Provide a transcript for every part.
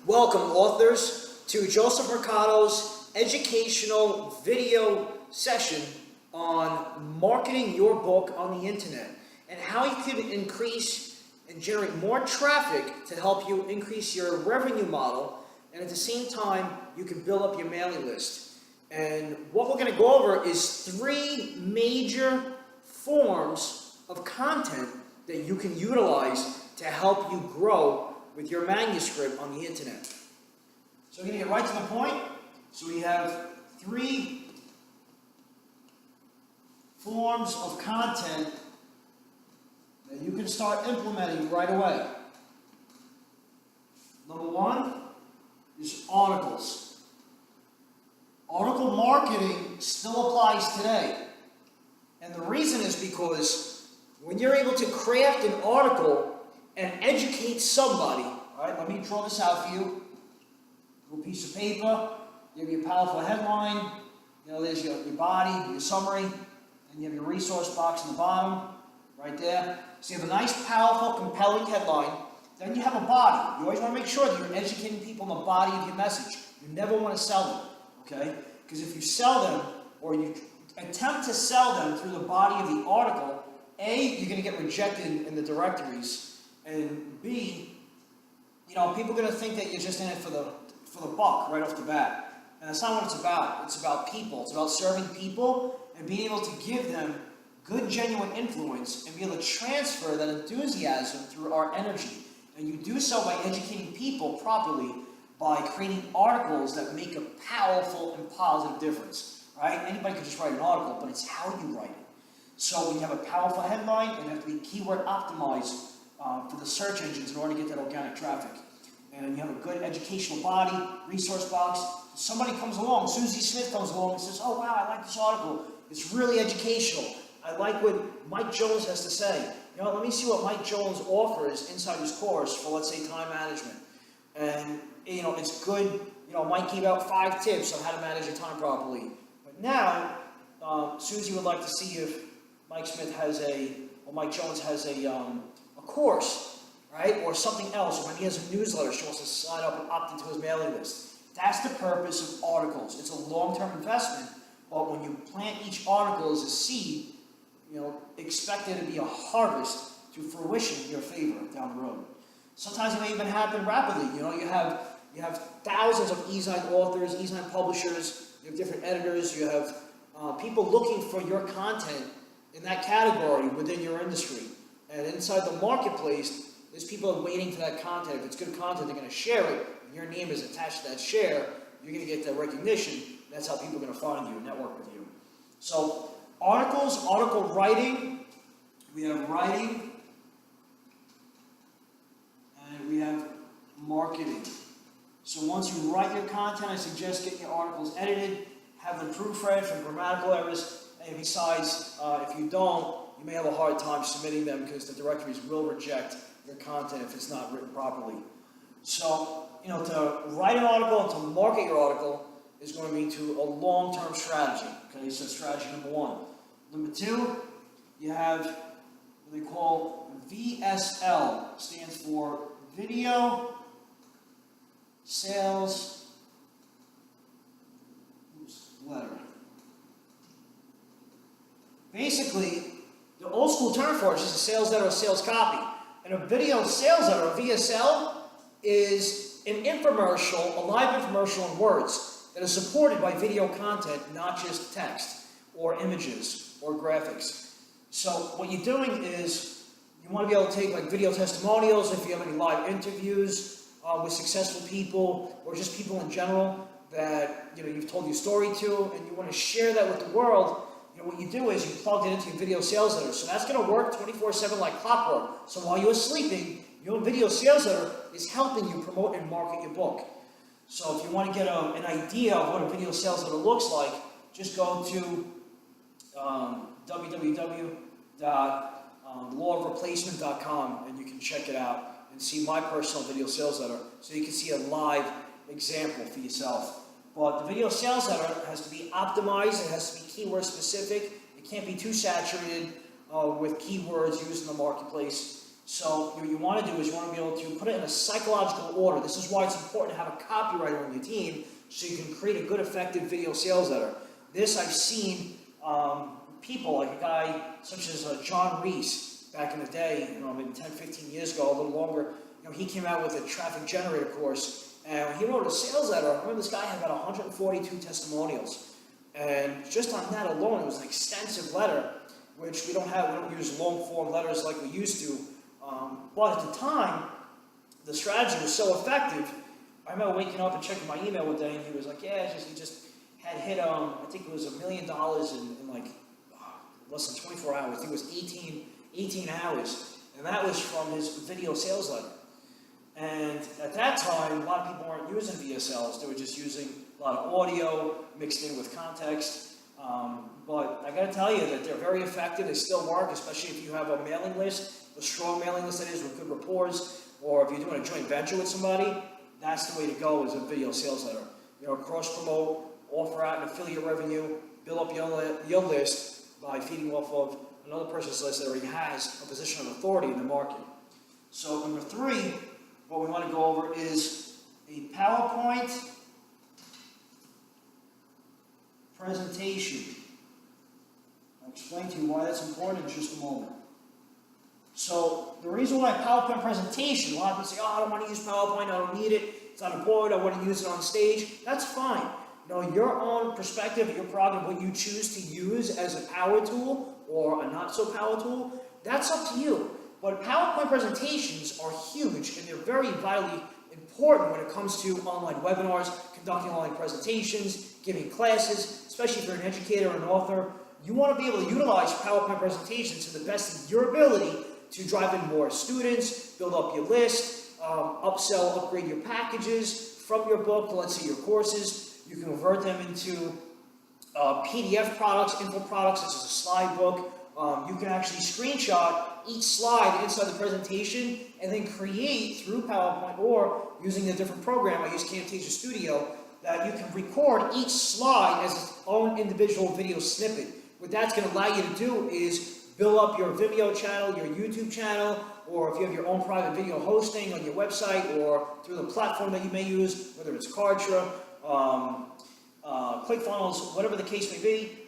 Welcome, authors, to Joseph Mercado's educational video session on marketing your book on the internet and how you can increase and generate more traffic to help you increase your revenue model, and at the same time you can build up your mailing list. And what we're going to go over is 3 major forms of content that you can utilize to help you grow with your manuscript on the internet. So we're going to get right to the point. So we have 3 forms of content that you can start implementing right away. Number 1 is articles. Article marketing still applies today. And the reason is because when you're able to craft an article and educate somebody, all right, let me draw this out for you. A little piece of paper, you have your powerful headline, there's your body, your summary, and you have your resource box in the bottom, right there. So you have a nice, powerful, compelling headline. Then you have a body. You always want to make sure that you're educating people on the body of your message. You never want to sell them, okay? Because if you sell them, or you attempt to sell them through the body of the article, A, you're going to get rejected in the directories, and B, people are going to think that you're just in it for the buck right off the bat. And that's not what it's about. It's about people. It's about serving people and being able to give them good, genuine influence and be able to transfer that enthusiasm through our energy. And you do so by educating people properly by creating articles that make a powerful and positive difference. Right? Anybody could just write an article, but it's how you write it. So when you have a powerful headline, it has to be keyword optimized for the search engines in order to get that organic traffic. And you have a good educational body, resource box. Somebody comes along, Susie Smith comes along and says, oh wow, I like this article. It's really educational. I like what Mike Jones has to say. Let me see what Mike Jones offers inside his course for, let's say, time management. And, it's good. Mike gave out 5 tips on how to manage your time properly. But now, Susie would like to see if Mike Jones has a course, right? Or something else. Or maybe he has a newsletter. She wants to sign up and opt into his mailing list. That's the purpose of articles. It's a long-term investment, but when you plant each article as a seed, expect there to be a harvest to fruition in your favor down the road. Sometimes it may even happen rapidly. You have thousands of e-sign authors, e-sign publishers, you have different editors, you have people looking for your content in that category within your industry. And inside the marketplace, there's people waiting for that content. If it's good content, they're going to share it. And your name is attached to that share. You're going to get that recognition. That's how people are going to find you and network with you. So articles, article writing. We have writing. And we have marketing. So once you write your content, I suggest getting your articles edited, have them proofread for grammatical errors. And besides, if you don't, you may have a hard time submitting them because the directories will reject your content if it's not written properly. So, to write an article and to market your article is going to be to a long-term strategy. Okay, so strategy number 1. Number 2, you have what they call VSL, stands for Video Sales Letter. Basically, the old school term for it is just a sales letter or sales copy. And a video sales letter, or VSL, is an infomercial, a live infomercial in words that is supported by video content, not just text or images or graphics. So what you're doing is you want to be able to take video testimonials if you have any live interviews with successful people or just people in general that you've told your story to, and you want to share that with the world. What you do is you plug it into your video sales letter. So that's going to work 24/7 like clockwork. So while you're sleeping, your video sales letter is helping you promote and market your book. So if you want to get an idea of what a video sales letter looks like, just go to www.lawofreplacement.com and you can check it out and see my personal video sales letter so you can see a live example for yourself. But the video sales letter has to be optimized. It has to be keyword specific. It can't be too saturated with keywords used in the marketplace. So what you want to do is you want to be able to put it in a psychological order. This is why it's important to have a copywriter on your team so you can create a good, effective video sales letter. This I've seen people, like a guy such as John Reese back in the day, maybe 10, 15 years ago, a little longer. He came out with a traffic generator course, and he wrote a sales letter. I remember this guy had about 142 testimonials, and just on that alone, it was an extensive letter, which we don't use long form letters like we used to. But at the time, the strategy was so effective. I remember waking up and checking my email one day, and he was like, "Yeah, he just had hit I think it was $1 million in like less than 24 hours. I think it was 18 hours, and that was from his video sales letter." And at that time, a lot of people weren't using VSLs. They were just using a lot of audio mixed in with context. But I got to tell you that they're very effective. They still work, especially if you have a mailing list, a strong mailing list that is with good rapport, or if you're doing a joint venture with somebody. That's the way to go, is a video sales letter. Cross promote, offer out an affiliate revenue, build up your list by feeding off of another person's list that already has a position of authority in the market. So number 3, what we want to go over is a PowerPoint presentation. I'll explain to you why that's important in just a moment. So the reason why PowerPoint presentation, a lot of people say, "Oh, I don't want to use PowerPoint, I don't need it, it's on a board, I want to use it on stage." That's fine. Your own perspective, your prerogative, what you choose to use as a power tool or a not so power tool, that's up to you. But PowerPoint presentations are huge, and they're very vitally important when it comes to online webinars, conducting online presentations, giving classes, especially if you're an educator or an author. You want to be able to utilize PowerPoint presentations to the best of your ability to drive in more students, build up your list, upsell, upgrade your packages from your book, let's say your courses. You can convert them into PDF products, info products, such as a slide book. You can actually screenshot each slide inside the presentation and then create through PowerPoint or using a different program. I use Camtasia Studio, that you can record each slide as its own individual video snippet. What that's going to allow you to do is build up your Vimeo channel, your YouTube channel, or if you have your own private video hosting on your website or through the platform that you may use, whether it's Kartra, ClickFunnels, whatever the case may be.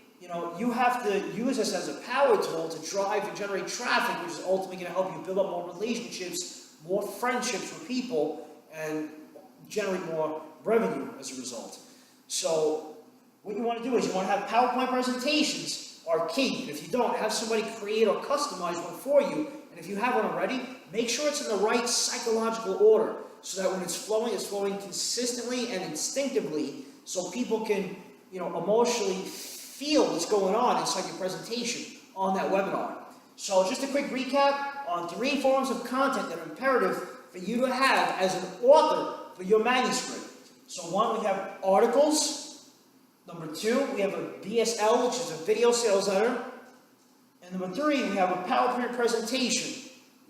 You have to use this as a power tool to drive and generate traffic, which is ultimately going to help you build up more relationships, more friendships with people, and generate more revenue as a result. So what you want to do is you want to have PowerPoint presentations are key. And if you don't, have somebody create or customize one for you. And if you have one already, make sure it's in the right psychological order so that when it's flowing consistently and instinctively so people can, emotionally feel what's going on inside your presentation on that webinar. So just a quick recap on 3 forms of content that are imperative for you to have as an author for your manuscript. So 1, we have articles. Number 2, we have a VSL, which is a video sales letter. And number 3, we have a PowerPoint presentation,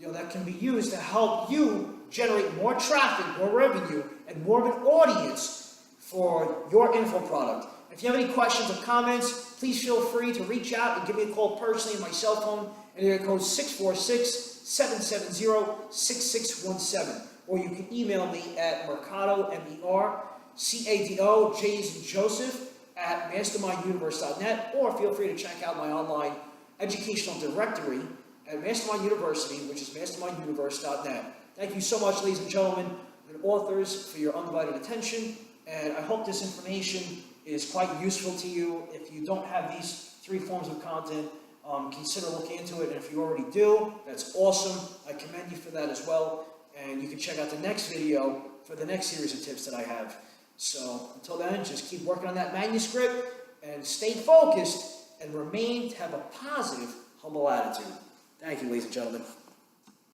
that can be used to help you generate more traffic, more revenue, and more of an audience for your info product. If you have any questions or comments, please feel free to reach out and give me a call personally on my cell phone, and area code 646-770-6617. Or you can email me at Mercado, MERCADO, J as in Joseph, at masterminduniverse.net, or feel free to check out my online educational directory at Mastermind University, which is masterminduniverse.net. Thank you so much, ladies and gentlemen, and authors, for your undivided attention, and I hope this information is quite useful to you. If you don't have these 3 forms of content, consider looking into it, and if you already do, that's awesome. I commend you for that as well, and you can check out the next video for the next series of tips that I have. So until then, just keep working on that manuscript and stay focused and have a positive, humble attitude. Thank you, ladies and gentlemen.